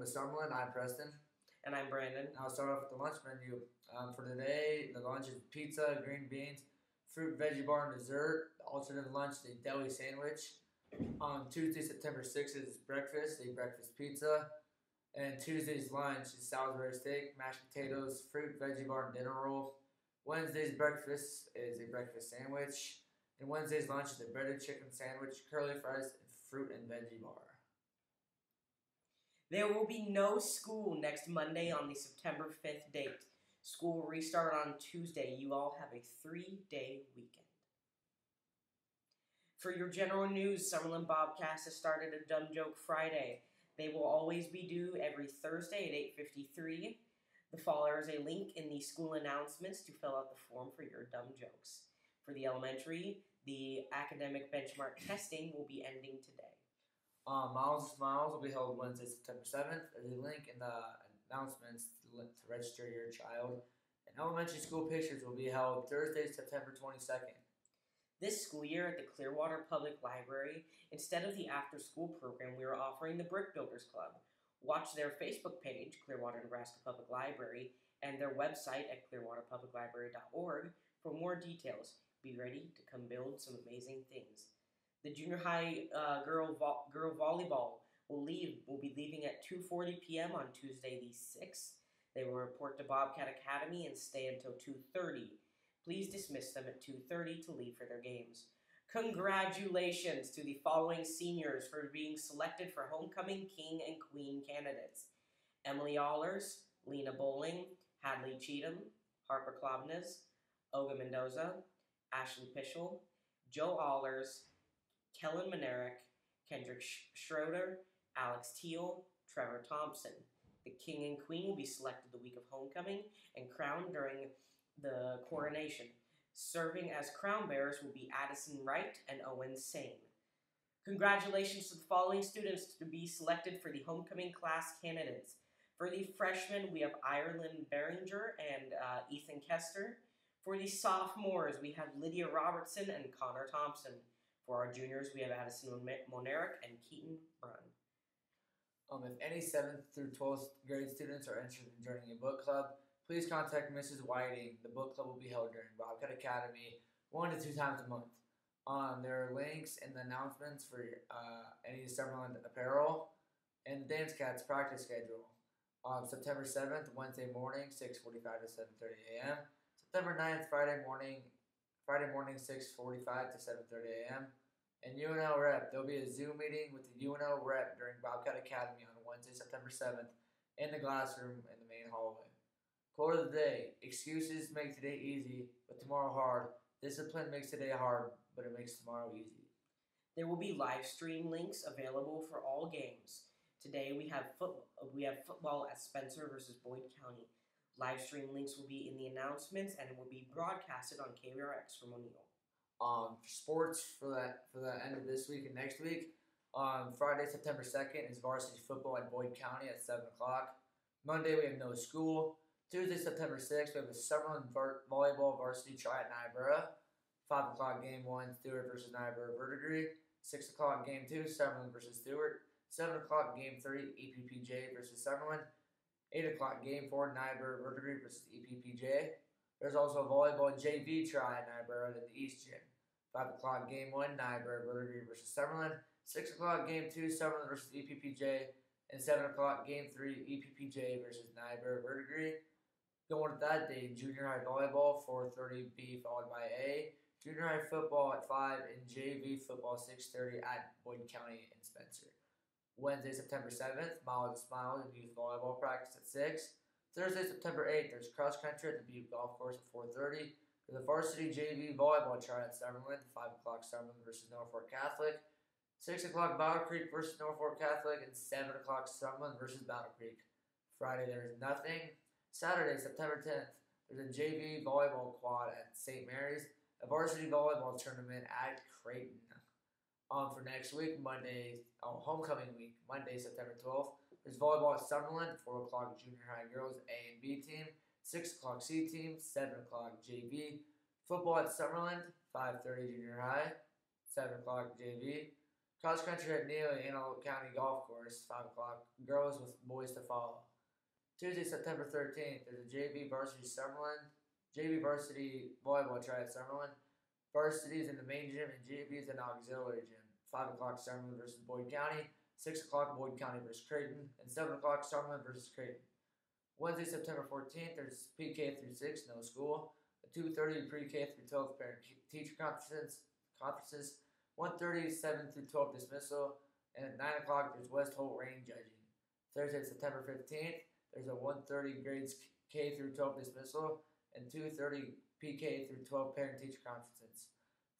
with Summerlin. I'm Preston. And I'm Brandon. I'll start off with the lunch menu. For today, the lunch is pizza, green beans, fruit, veggie bar, and dessert. The alternative lunch is a deli sandwich. On Tuesday, September 6th is breakfast, a breakfast pizza. And Tuesday's lunch is Salisbury steak, mashed potatoes, fruit, veggie bar, and dinner roll. Wednesday's breakfast is a breakfast sandwich. And Wednesday's lunch is a breaded chicken sandwich, curly fries, and fruit and veggie bar. There will be no school next Monday on the September 5th date. School will restart on Tuesday. You all have a 3-day weekend. For your general news, Summerlin Bobcast has started a Dumb Joke Friday. They will always be due every Thursday at 8:53. The follower is a link in the school announcements to fill out the form for your dumb jokes. For the elementary, the academic benchmark testing will be ending today. Miles Smiles will be held Wednesday, September 7th. There's a link in the announcements to register your child. And elementary school pictures will be held Thursday, September 22nd. This school year at the Clearwater Public Library, instead of the after-school program, we are offering the Brick Builders Club. Watch their Facebook page, Clearwater Nebraska Public Library, and their website at clearwaterpubliclibrary.org for more details. Be ready to come build some amazing things. The junior high girl volleyball will be leaving at 2:40 p.m. on Tuesday the 6th. They will report to Bobcat Academy and stay until 2:30. Please dismiss them at 2:30 to leave for their games. Congratulations to the following seniors for being selected for Homecoming King and Queen candidates: Emily Allers, Lena Bowling, Hadley Cheatham, Harper Klobnes, Olga Mendoza, Ashley Pischel, Joe Allers, Kellen Manerick, Kendrick Schroeder, Alex Teal, Trevor Thompson. The King and Queen will be selected the week of homecoming and crowned during the coronation. Serving as crown bearers will be Addison Wright and Owen Sane. Congratulations to the following students to be selected for the homecoming class candidates. For the freshmen, we have Ireland Behringer and Ethan Kester. For the sophomores, we have Lydia Robertson and Connor Thompson. For our juniors, we have Addison Monerick and Keaton Brunn. If any 7th through 12th grade students are interested in joining a book club, please contact Mrs. Whiting. The book club will be held during Bobcat Academy 1 to 2 times a month. There are links in the announcements for any Summerlin apparel and the Dance Cats practice schedule. September 7th, Wednesday morning, 6:45 to 7:30 a.m. September 9th, Friday morning, 6:45 to 7:30 a.m. And UNL Rep. There will be a Zoom meeting with the UNL Rep during Bobcat Academy on Wednesday, September 7th in the classroom in the main hallway. Quote of the day: excuses make today easy, but tomorrow hard. Discipline makes today hard, but it makes tomorrow easy. There will be live stream links available for all games. Today we have football at Spencer versus Boyd County. Live stream links will be in the announcements and will be broadcasted on KVRX from O'Neill. Sports for the end of this week and next week. Friday, September 2nd is varsity football at Boyd County at 7 o'clock. Monday we have no school. Tuesday, September 6th, we have a Summerlin volleyball varsity try at Niobrara. 5 o'clock game 1, Stewart versus Niobrara Verdigris. 6 o'clock game 2, Summerlin versus Stewart. 7 o'clock game 3, EPPJ versus Summerlin. 8 o'clock game 4, Niobrara Verdigris versus EPPJ. There's also a volleyball JV try at Niobrara at the East Gym. 5 o'clock game 1, Niobrara Verdigris versus Summerlin. 6 o'clock game 2, Summerlin versus EPPJ. And 7 o'clock game 3, EPPJ versus Niobrara Verdigris. Going with that day, junior high volleyball 4:30 followed by A. Junior high football at 5 and JV football 6:30 at Boyd County and Spencer. Wednesday, September 7th, Miles and youth volleyball practice at 6. Thursday, September 8th, there's cross country at the Butte Golf Course at 4:30. There's a varsity JV volleyball try at Summerlin, 5 o'clock Summerlin versus Norfolk Catholic. 6 o'clock Battle Creek versus Norfolk Catholic, and 7 o'clock Summerlin versus Battle Creek. Friday, there's nothing. Saturday, September 10th, there's a JV volleyball quad at St. Mary's, a varsity volleyball tournament at Creighton. For next week, homecoming week, Monday, September 12th, there's volleyball at Summerlin, 4 o'clock junior high girls A and B team, 6 o'clock C team, 7 o'clock JV. Football at Summerlin, 5:30 junior high, 7 o'clock JV. Cross country at Neely Antelope County Golf Course, 5 o'clock. Girls with boys to follow. Tuesday, September 13th, there's a JV varsity volleyball try at Summerlin. Varsity is in the main gym and JV is in the auxiliary gym. 5 o'clock, Summerlin versus Boyd County. 6 o'clock, Boyd County versus Creighton. And 7 o'clock, Summerlin versus Creighton. Wednesday, September 14th, there's PK through 6, no school. 2:30 pre-K through 12 parent-teacher conferences. 1:30 7 through 12 dismissal. And at 9 o'clock, there's West Holt rain judging. Thursday, September 15th, there's a 1:30 grades K through 12 dismissal and 2:30 PK through 12 parent-teacher conferences.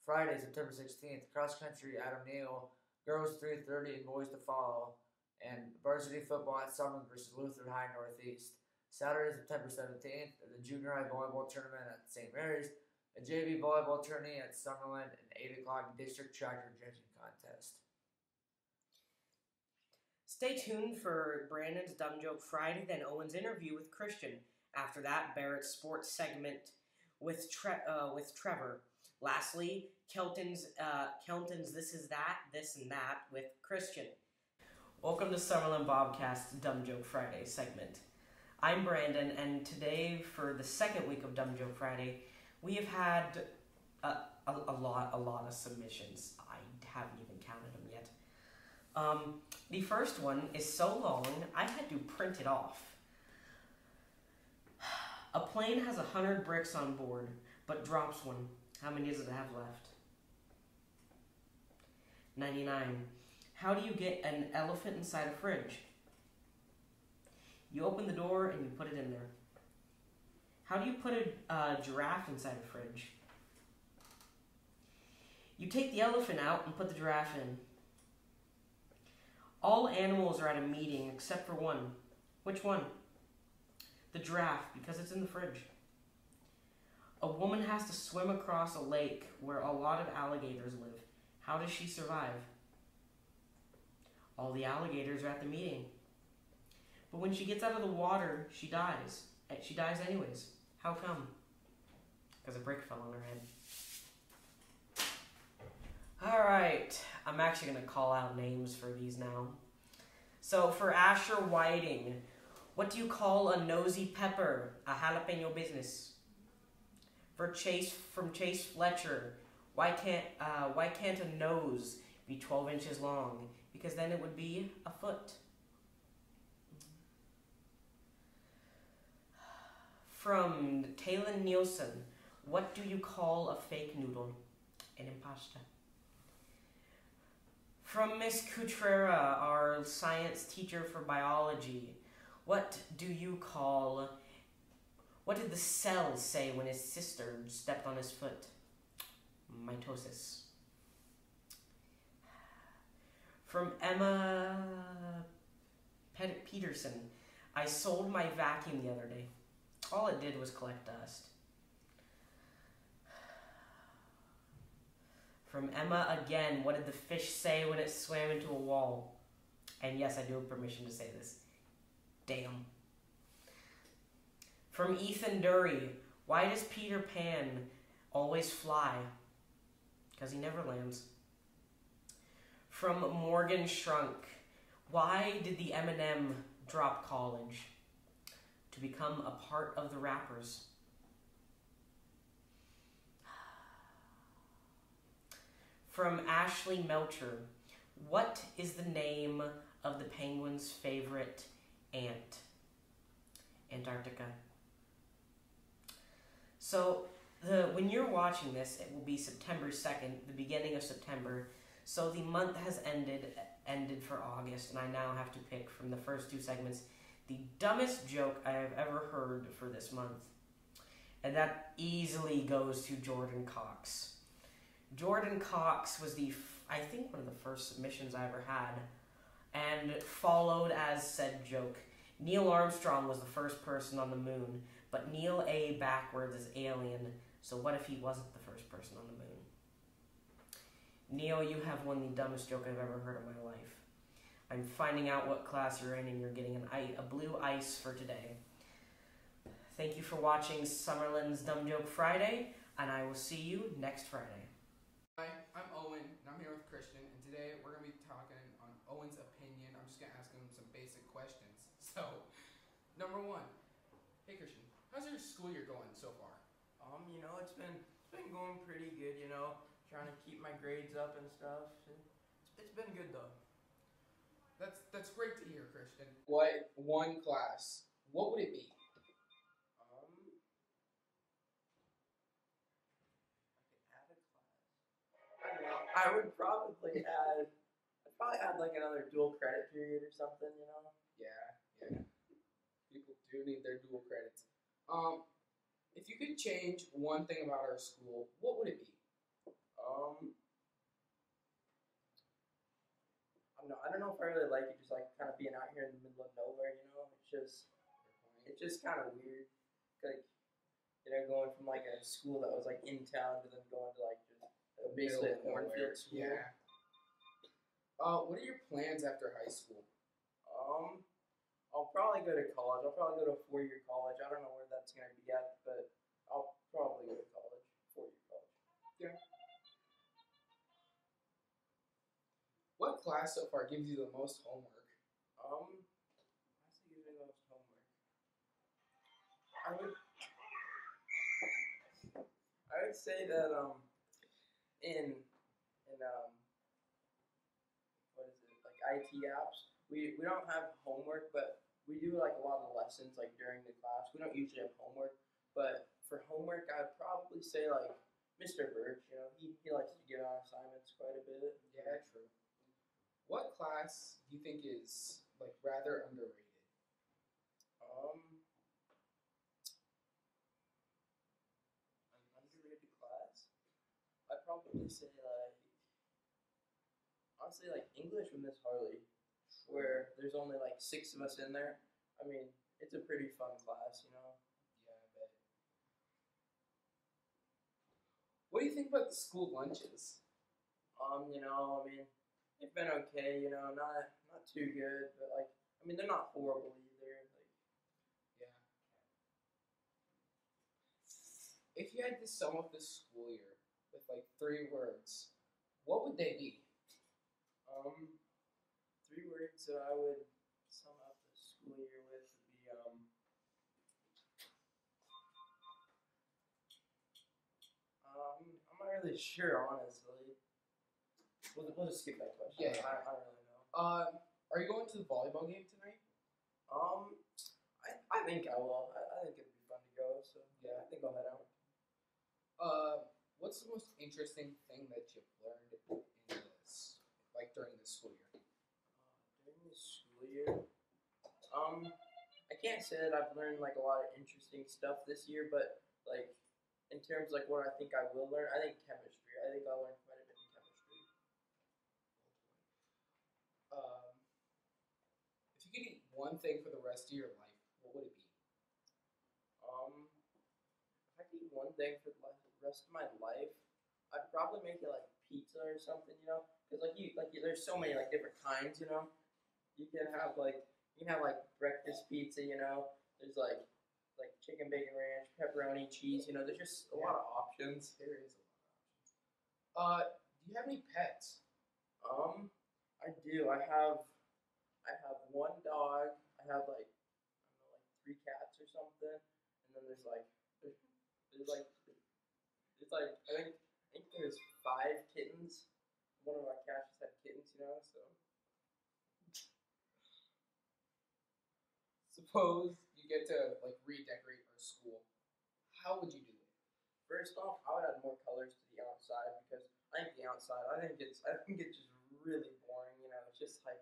Friday, September 16th, cross country Adam Neal, girls 3:30 and boys to follow, and varsity football at Summerlin versus Lutheran High Northeast. Saturday, September 17th, the junior high volleyball tournament at St. Mary's, a JV volleyball tourney at Summerlin, and 8 o'clock district tractor judging contest. Stay tuned for Brandon's Dumb Joke Friday, then Owen's interview with Christian. After that, Barrett's sports segment with Trevor. Lastly, Kelton's This Is That, This and That with Christian. Welcome to Summerlin Bobcast's Dumb Joke Friday segment. I'm Brandon, and today, for the second week of Dumb Joke Friday, we have had a lot of submissions. I haven't even counted them yet. The first one is so long, I had to print it off. A plane has 100 bricks on board, but drops one. How many does it have left? 99. How do you get an elephant inside a fridge? You open the door and you put it in there. How do you put a giraffe inside a fridge? You take the elephant out and put the giraffe in. All animals are at a meeting except for one. Which one? The giraffe, because it's in the fridge. A woman has to swim across a lake where a lot of alligators live. How does she survive? All the alligators are at the meeting. But when she gets out of the water, she dies. She dies anyways. How come? Because a brick fell on her head. Alright, I'm actually going to call out names for these now. So for Asher Whiting, what do you call a nosy pepper? A jalapeno business. For Chase Fletcher, why can't a nose be 12 inches long? Because then it would be a foot. From Talon Nielsen, what do you call a fake noodle? An impasta. From Miss Cutrera, our science teacher for biology, what did the cell say when his sister stepped on his foot? Mitosis. From Emma Peterson, I sold my vacuum the other day. All it did was collect dust. From Emma again, what did the fish say when it swam into a wall? And yes, I do have permission to say this. Damn. From Ethan Dury, why does Peter Pan always fly? Because he never lands. From Morgan Shrunk, why did the M&M drop college? To become a part of the rappers. From Ashley Melcher, what is the name of the penguin's favorite ant? Antarctica. So, when you're watching this, it will be September 2nd, the beginning of September. So the month has ended for August, and I now have to pick from the first two segments the dumbest joke I have ever heard for this month. And that easily goes to Jordan Cox. Jordan Cox was I think one of the first submissions I ever had, and followed as said joke. Neil Armstrong was the first person on the moon, but Neil A. backwards is alien, so what if he wasn't the first person on the moon? Neil, you have won the dumbest joke I've ever heard in my life. I'm finding out what class you're in, and you're getting a blue ice for today. Thank you for watching Summerlin's Dumb Joke Friday, and I will see you next Friday. Hi, I'm Owen, and I'm here with Christian, and today we're going to be Number one. Hey Christian, how's your school year going so far? It's been going pretty good, trying to keep my grades up and stuff. It's been good though. That's great to hear, Christian. What one class? What would it be? I don't know. I'd probably add like another dual credit period or something, Yeah. People do need their dual credits. If you could change one thing about our school, what would it be? I don't know if I really like it just like kind of being out here in the middle of nowhere, It's just kind of weird. Like, going from like a school that was like in town to then going to like just basically a cornfield school. Yeah. What are your plans after high school? I'll probably go to college. I'll probably go to a 4-year college. I don't know where that's going to be at, but I'll probably go to college. 4-year college. Yeah. What class so far gives you the most homework? Class that gives me the most homework. I would say that in what is it, like IT apps, we don't have homework, but we do like a lot of lessons like during the class. We don't usually have homework, but for homework I'd probably say like Mr. Birch, he likes to give out assignments quite a bit. Yeah, true. What class do you think is like rather underrated? An underrated class? I'd probably say honestly like English with Miss Harley, where there's only like 6 of us in there. I mean, it's a pretty fun class, Yeah, I bet. What do you think about the school lunches? They've been okay, not too good, but like, they're not horrible either. Like, Yeah. If you had to sum up this school year with like 3 words, what would they be? 3 words that I would sum up the school year with would be I'm not really sure, honestly. We'll just skip that question. Yeah. I don't really know. Are you going to the volleyball game tonight? I think I will. I think it'd be fun to go. So yeah, I think I'll head out. What's the most interesting thing that you've learned in this, like during this school year? During this school year, I can't say that I've learned like a lot of interesting stuff this year, but like in terms of like what I think I will learn, I think chemistry. I think I'll learn quite a bit in chemistry. If you could eat one thing for the rest of your life, what would it be? If I could eat one thing for the rest of my life, I'd probably make it like pizza or something, because there's so many like different kinds, You can have like breakfast pizza, There's like chicken bacon ranch, pepperoni, cheese, There's just a lot of options. There is a lot of options. Do you have any pets? I do. I have 1 dog. I have like I don't know, like 3 cats or something, and then there's like I think there's 5 kittens. One of our cats just had kittens, so. Suppose you get to like redecorate our school. How would you do it? First off, I would add more colors to the outside because I think the outside, I think it's just really boring. It's just like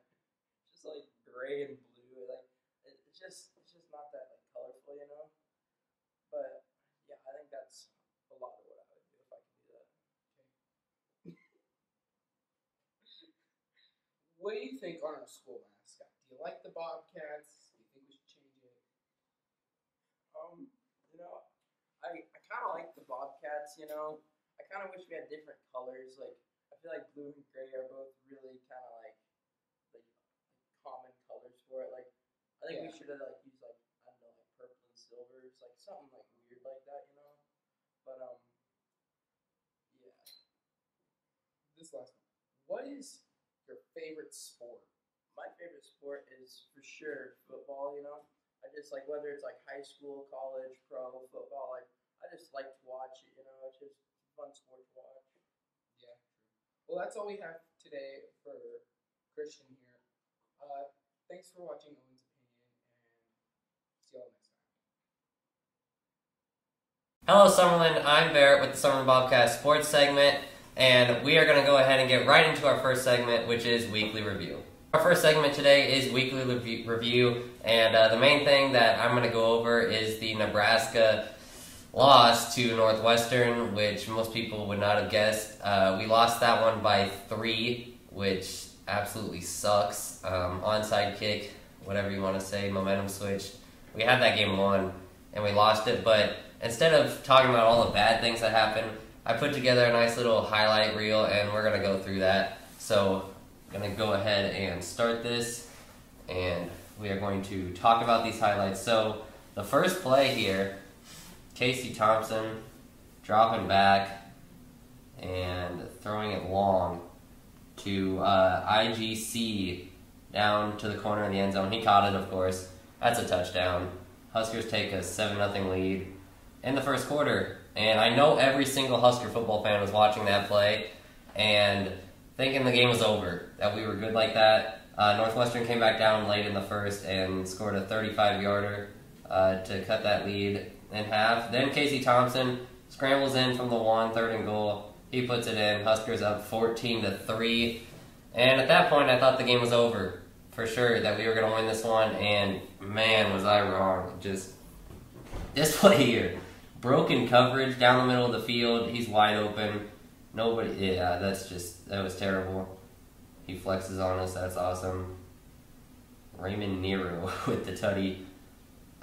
gray and blue. Like it's just not that like colorful. But yeah, I think that's a lot of what I would do if I could do that. Okay. What do you think on our school mascot? Do you like the Bobcats? Do you think we should change it? I kind of like the Bobcats. I kind of wish we had different colors. Like I feel like blue and gray are both really kind of like common colors for it. Like I think we should have like used like I don't know like purple and silver, like something like weird like that. But yeah. This last one. What is your favorite sport? My favorite sport is for sure football. I just like whether it's like high school, college, pro football. Like I just like to watch it. It's just a fun sport to watch. Yeah. Well, that's all we have today for Christian here. Thanks for watching Owen's Opinion, and see y'all next time. Hello, Summerlin. I'm Barrett with the Summerlin Bobcast Sports segment, and we are going to go ahead and get right into our first segment, which is Weekly Review. Our first segment today is Weekly Review, and the main thing that I'm going to go over is the Nebraska loss to Northwestern, which most people would not have guessed. We lost that one by 3, which absolutely sucks. Onside kick, whatever you want to say, momentum switch. We had that game won, and we lost it, but instead of talking about all the bad things that happened, I put together a nice little highlight reel, and we're going to go through that. So I'm going to go ahead and start this, and we are going to talk about these highlights. So the first play here, Casey Thompson dropping back and throwing it long to IGC down to the corner of the end zone. He caught it, of course. That's a touchdown. Huskers take a 7-0 lead in the first quarter. And I know every single Husker football fan was watching that play and thinking the game was over, that we were good like that. Northwestern came back down late in the first and scored a 35-yarder to cut that lead in half. Then Casey Thompson scrambles in from the 1, 3rd and goal. He puts it in. Huskers up 14-3. And at that point, I thought the game was over for sure, that we were going to win this one. And man, was I wrong. Just this play here. Broken coverage down the middle of the field. He's wide open. Nobody, that was terrible. He flexes on us. That's awesome. Raymond Nero with the tutty.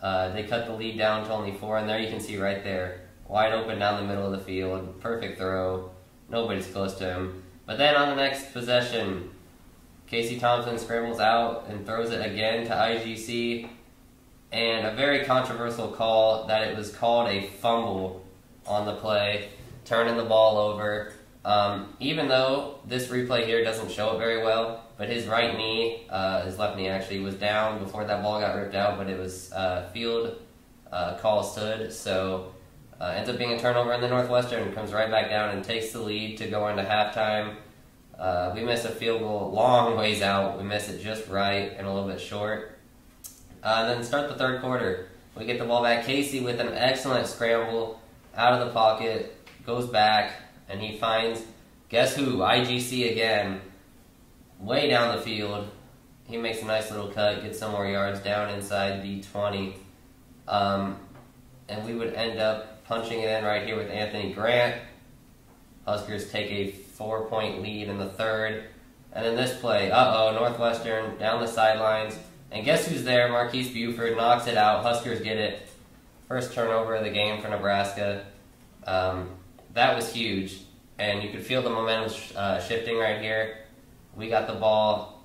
They cut the lead down to only 4, and there you can see right there. Wide open down the middle of the field. Perfect throw. Nobody's close to him. But then on the next possession, Casey Thompson scrambles out and throws it again to IGC. And a very controversial call that it was called a fumble on the play, turning the ball over. Even though this replay here doesn't show it very well, but his right knee, his left knee actually, was down before that ball got ripped out, but it was field call stood, so ends up being a turnover, and then Northwestern comes right back down and takes the lead to go into halftime. We missed a field goal long ways out. We missed it just right and a little bit short. Then start the third quarter. We get the ball back. Casey with an excellent scramble out of the pocket, goes back, and he finds, guess who? IGC again, way down the field. He makes a nice little cut, gets some more yards down inside the 20. And we would end up punching it in right here with Anthony Grant. Huskers take a 4-point lead in the third. And then this play, Northwestern down the sidelines. And guess who's there? Marquise Buford knocks it out. Huskers get it. First turnover of the game for Nebraska. That was huge. And you could feel the momentum shifting right here. We got the ball.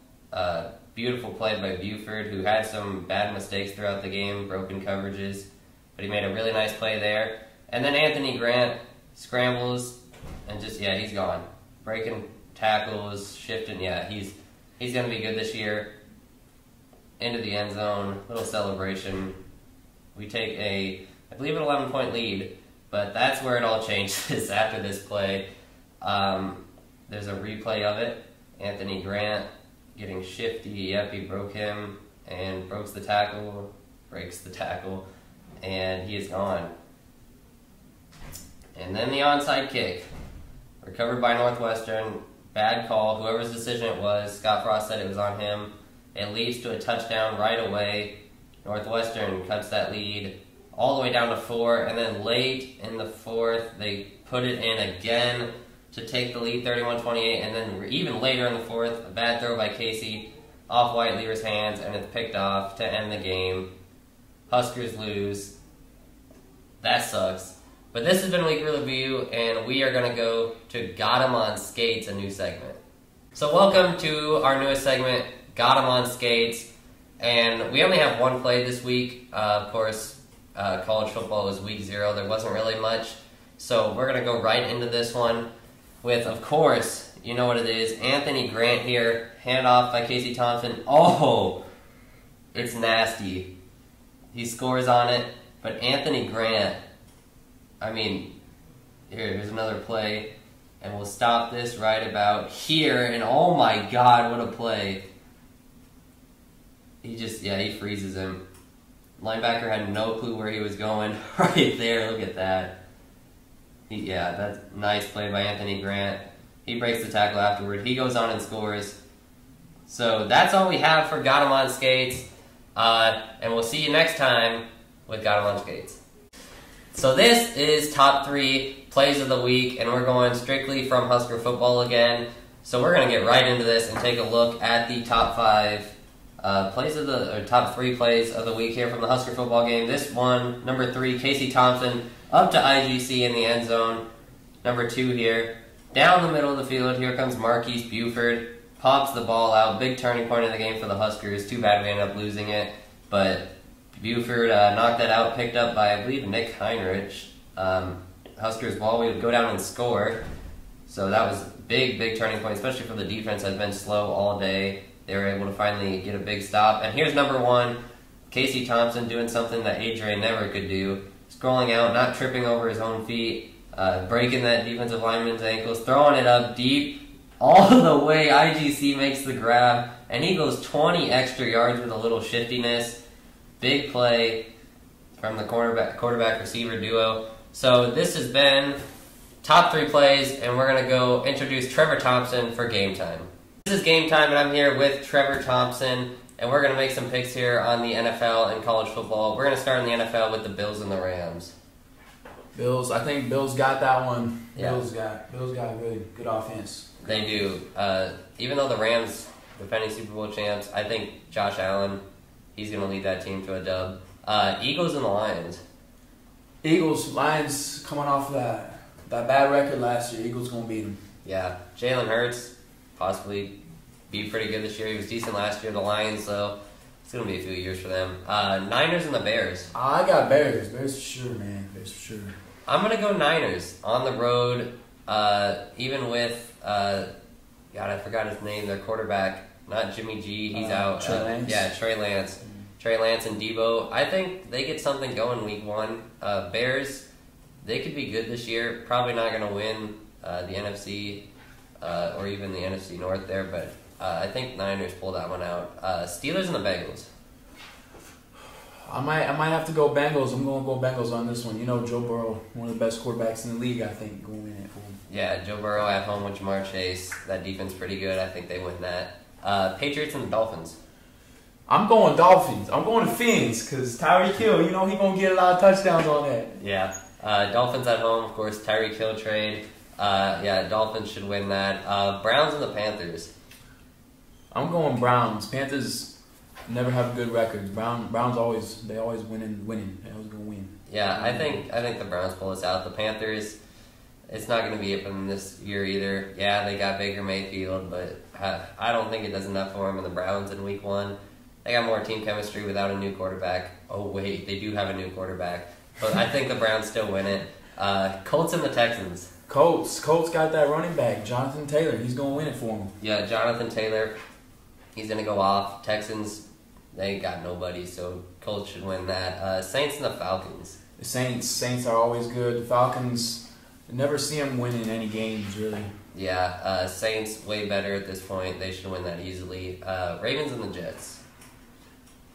Beautiful play by Buford, who had some bad mistakes throughout the game, broken coverages. But he made a really nice play there. And then Anthony Grant scrambles and just, he's gone. Breaking tackles, shifting, he's going to be good this year. Into the end zone, little celebration. We take I believe an 11-point lead, but that's where it all changes after this play. There's a replay of it. Anthony Grant getting shifty. Yep, he broke him and breaks the tackle, and he is gone. And then the onside kick, recovered by Northwestern. Bad call, whoever's decision it was. Scott Frost said it was on him. It leads to a touchdown right away. Northwestern cuts that lead all the way down to 4, and then late in the fourth, they put it in again to take the lead 31-28, and then even later in the fourth, a bad throw by Casey off White Lear's hands, and it's picked off to end the game. Huskers lose. That sucks. But this has been Weekly Review, and we are going to go to Got 'em on Skates, a new segment. So welcome to our newest segment, Got 'em on Skates. And we only have one play this week. Of course, college football was week 0. There wasn't really much. So we're going to go right into this one with, of course, you know what it is, Anthony Grant here, handoff by Casey Thompson. Oh, it's nasty. He scores on it, but Anthony Grant, I mean, here's another play, and we'll stop this right about here, and oh my God, what a play. He freezes him. Linebacker had no clue where he was going. Right there, look at that. That's a nice play by Anthony Grant. He breaks the tackle afterward. He goes on and scores. So that's all we have for Got 'em on Skates. And we'll see you next time with Got 'em on Skates. So this is top 3 plays of the week, and we're going strictly from Husker football again. So we're going to get right into this and take a look at the top 3 plays of the week here from the Husker football game. This one, number 3, Casey Thompson up to IGC in the end zone. Number 2 here, down the middle of the field. Here comes Marquise Buford, pops the ball out. Big turning point in the game for the Huskers. Too bad we ended up losing it, but Buford knocked that out, picked up by, I believe, Nick Heinrich. Huskers ball, we would go down and score. So that was a big turning point, especially for the defense has been slow all day. They were able to finally get a big stop. And here's number 1, Casey Thompson doing something that Adrian never could do. Scrolling out, not tripping over his own feet, breaking that defensive lineman's ankles, throwing it up deep, all the way. IGC makes the grab, and he goes 20 extra yards with a little shiftiness. Big play from the quarterback receiver duo. So this has been top 3 plays, and we're going to go introduce Trevor Thompson for game time. This is game time, and I'm here with Trevor Thompson, and we're going to make some picks here on the NFL and college football. We're going to start in the NFL with the Bills and the Rams. Bills, I think Bills got that one. Yeah. Bills got a good offense. They do. Even though the Rams, defending Super Bowl champs, I think Josh Allen, he's going to lead that team to a dub. Eagles and the Lions. Lions coming off that bad record last year. Eagles going to beat them. Yeah. Jalen Hurts, possibly be pretty good this year. He was decent last year. The Lions, though, it's going to be a few years for them. Niners and the Bears. I got Bears. Bears for sure, man. Bears for sure. I'm going to go Niners on the road, even with, God, I forgot his name, their quarterback, not Jimmy G, he's out. Trey Lance. Yeah, Trey Lance. Trey Lance and Debo. I think they get something going week 1. Bears, they could be good this year. Probably not going to win the NFC or even the NFC North there, but I think Niners pull that one out. Steelers and the Bengals. I might have to go Bengals. I'm going to go Bengals on this one. You know, Joe Burrow, one of the best quarterbacks in the league, I think, going in it for him. Yeah, Joe Burrow at home with Jamar Chase. That defense pretty good. I think they win that. Patriots and the Dolphins. I'm going Dolphins. I'm going to Fins because Tyreek Hill, you know, he's going to get a lot of touchdowns on that. Yeah. Dolphins at home, of course, Tyreek Hill trade. Dolphins should win that. Browns and the Panthers. I'm going Browns. Panthers never have good records. Browns always winning. They always gonna win. Yeah, I think the Browns pull us out. The Panthers, it's not going to be it for them this year either. Yeah, they got Baker Mayfield, but I don't think it does enough for them in the Browns in week 1. They got more team chemistry without a new quarterback. Oh wait, they do have a new quarterback, but I think the Browns still win it. Colts and the Texans. Colts got that running back, Jonathan Taylor. He's gonna win it for them. Yeah, Jonathan Taylor, he's gonna go off. Texans, they got nobody, so Colts should win that. Saints and the Falcons. The Saints are always good. The Falcons, never see them winning any games really. Yeah, Saints way better at this point. They should win that easily. Ravens and the Jets.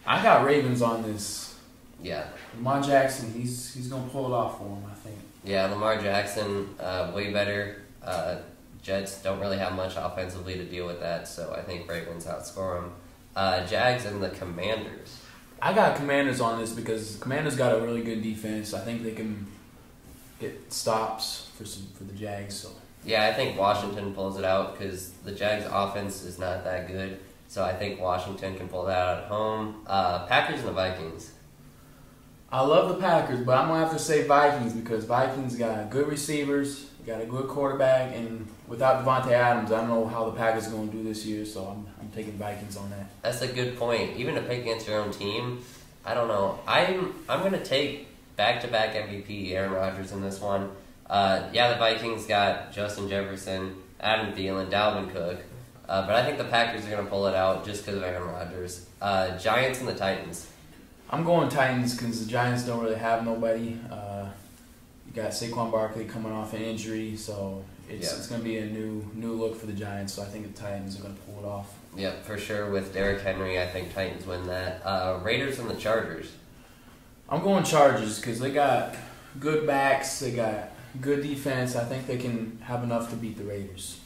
I got Ravens on this. Yeah. Lamar Jackson, he's gonna pull it off for him, I think. Yeah, Lamar Jackson, way better. Jets don't really have much offensively to deal with that, so I think Ravens outscore them. Jags and the Commanders. I got Commanders on this because Commanders got a really good defense. I think they can get stops for the Jags. So. Yeah, I think Washington pulls it out because the Jags' offense is not that good. So I think Washington can pull that out at home. Packers and the Vikings. I love the Packers, but I'm going to have to say Vikings because Vikings got good receivers, got a good quarterback, and without Devontae Adams, I don't know how the Packers are going to do this year, so I'm taking Vikings on that. That's a good point. Even to pick against your own team, I don't know. I'm going to take back-to-back MVP Aaron Rodgers in this one. The Vikings got Justin Jefferson, Adam Thielen, Dalvin Cook. But I think the Packers are going to pull it out just because of Aaron Rodgers. Giants and the Titans. I'm going Titans because the Giants don't really have nobody. You got Saquon Barkley coming off an injury, so it's going to be a new look for the Giants. So I think the Titans are going to pull it off. Yep, for sure. With Derrick Henry, I think Titans win that. Raiders and the Chargers. I'm going Chargers because they got good backs. They got good defense. I think they can have enough to beat the Raiders.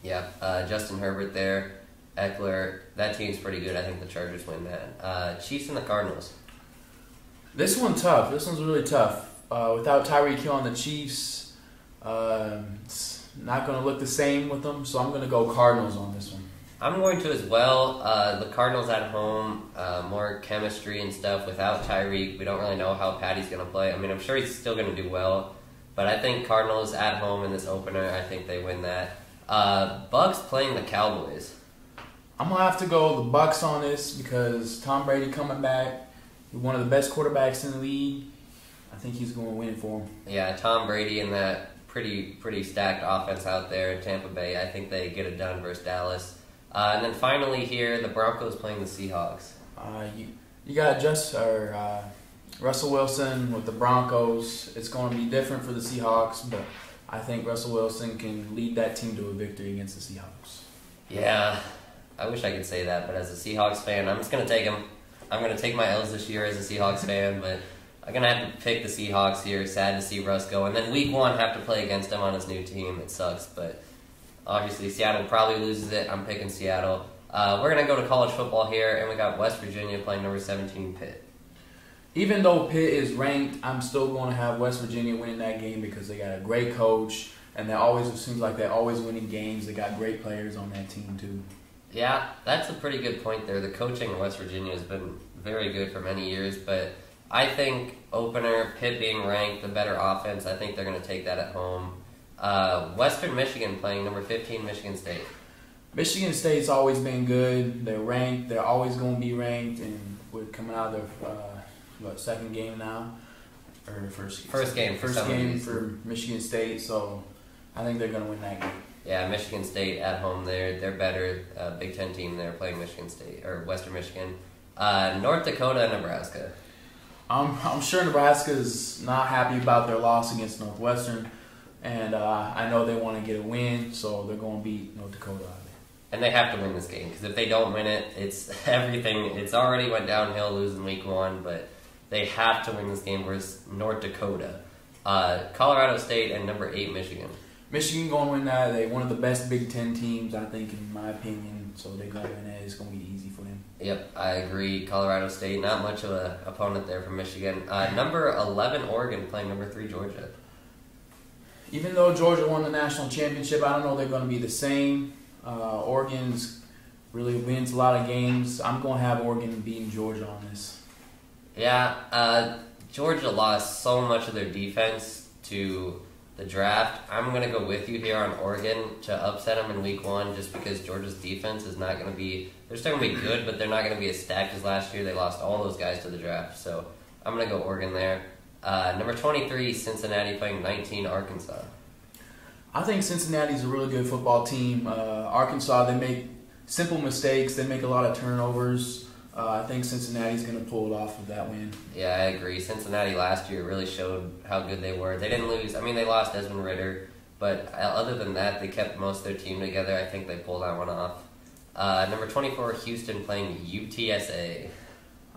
Yeah, Justin Herbert there. Eckler, that team's pretty good. I think the Chargers win that. Chiefs and the Cardinals. This one's tough. This one's really tough. Without Tyreek Hill on the Chiefs, it's not going to look the same with them, so I'm going to go Cardinals on this one. I'm going to as well. The Cardinals at home, more chemistry and stuff. Without Tyreek, we don't really know how Patty's going to play. I mean, I'm sure he's still going to do well, but I think Cardinals at home in this opener, I think they win that. Bucks playing the Cowboys. I'm going to have to go the Bucks on this because Tom Brady coming back, one of the best quarterbacks in the league. I think he's going to win it for him. Yeah, Tom Brady and that pretty stacked offense out there in Tampa Bay. I think they get it done versus Dallas. And then finally here, the Broncos playing the Seahawks. You got Russell Wilson with the Broncos. It's going to be different for the Seahawks, but I think Russell Wilson can lead that team to a victory against the Seahawks. Yeah, I wish I could say that, but as a Seahawks fan, I'm just going to take them. I'm going to take my L's this year as a Seahawks fan, but I'm going to have to pick the Seahawks here. Sad to see Russ go. And then week 1, have to play against him on his new team. It sucks, but obviously Seattle probably loses it. I'm picking Seattle. We're going to go to college football here, and we got West Virginia playing number 17 Pitt. Even though Pitt is ranked, I'm still going to have West Virginia winning that game because they got a great coach, and it seems like they're always winning games. They got great players on that team, too. Yeah, that's a pretty good point there. The coaching in West Virginia has been very good for many years, but I think opener, Pitt being ranked, the better offense, I think they're going to take that at home. Western Michigan playing number 15 Michigan State. Michigan State's always been good. They're ranked. They're always going to be ranked, and we're coming out of their second game now, or first game for Michigan State. So I think they're going to win that game. Yeah, Michigan State at home. They're better. Big Ten team. They're playing Michigan State or Western Michigan. North Dakota and Nebraska. I'm sure Nebraska's not happy about their loss against Northwestern, and I know they want to get a win, so they're going to beat North Dakota. And they have to win this game because if they don't win it, it's everything. It's already went downhill losing week 1, but they have to win this game versus North Dakota. Colorado State and number 8 Michigan. Michigan going to win that. They're one of the best Big Ten teams, I think, in my opinion. So they're going to win it. It's going to be easy for them. Yep, I agree. Colorado State, not much of an opponent there for Michigan. Number 11 Oregon playing number 3 Georgia. Even though Georgia won the national championship, I don't know they're going to be the same. Oregon's really wins a lot of games. I'm going to have Oregon beating Georgia on this. Yeah, Georgia lost so much of their defense to the draft. I'm going to go with you here on Oregon to upset them in week 1 just because Georgia's defense is not going to be, they're still going to be good, but they're not going to be as stacked as last year. They lost all those guys to the draft. So I'm going to go Oregon there. Number 23, Cincinnati playing 19 Arkansas. I think Cincinnati's a really good football team. Arkansas, they make simple mistakes. They make a lot of turnovers. I think Cincinnati's going to pull it off with that win. Yeah, I agree. Cincinnati last year really showed how good they were. They didn't lose. I mean, they lost Desmond Ridder, but other than that, they kept most of their team together. I think they pulled that one off. Number 24, Houston playing UTSA.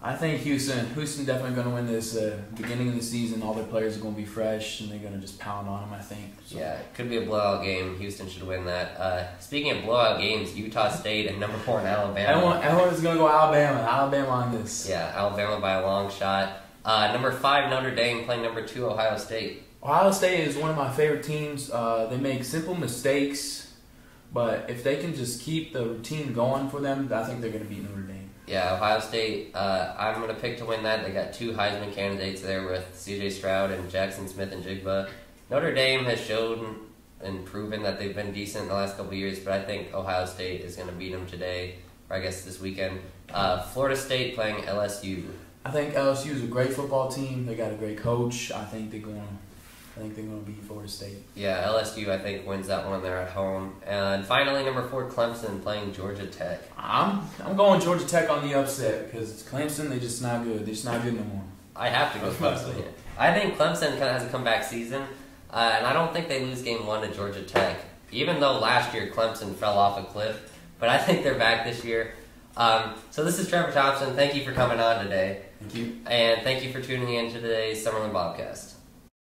I think Houston definitely going to win this. Beginning of the season, all their players are going to be fresh, and they're going to just pound on them, I think. So. Yeah, it could be a blowout game. Houston should win that. Speaking of blowout games, Utah State and number 4 in Alabama. Everyone is going to go Alabama. Alabama on this. Yeah, Alabama by a long shot. Number 5, Notre Dame playing number 2, Ohio State. Ohio State is one of my favorite teams. They make simple mistakes, but if they can just keep the routine going for them, I think they're going to beat Notre Dame. Yeah, Ohio State, I'm going to pick to win that. They got 2 Heisman candidates there with C.J. Stroud and Jackson Smith and Jigba. Notre Dame has shown and proven that they've been decent in the last couple of years, but I think Ohio State is going to beat them today, or I guess this weekend. Florida State playing LSU. I think LSU is a great football team. They got a great coach. I think they're going to I think they're going to beat Florida State. Yeah, LSU I think wins that one. They're at home. And finally, number 4, Clemson playing Georgia Tech. I'm going Georgia Tech on the upset because Clemson, they're just not good. They're just not good no more. I have to go Clemson here. I think Clemson kind of has a comeback season, and I don't think they lose game 1 to Georgia Tech, even though last year Clemson fell off a cliff. But I think they're back this year. So this is Trevor Thompson. Thank you for coming on today. Thank you. And thank you for tuning in to today's Summerlin Bobcast.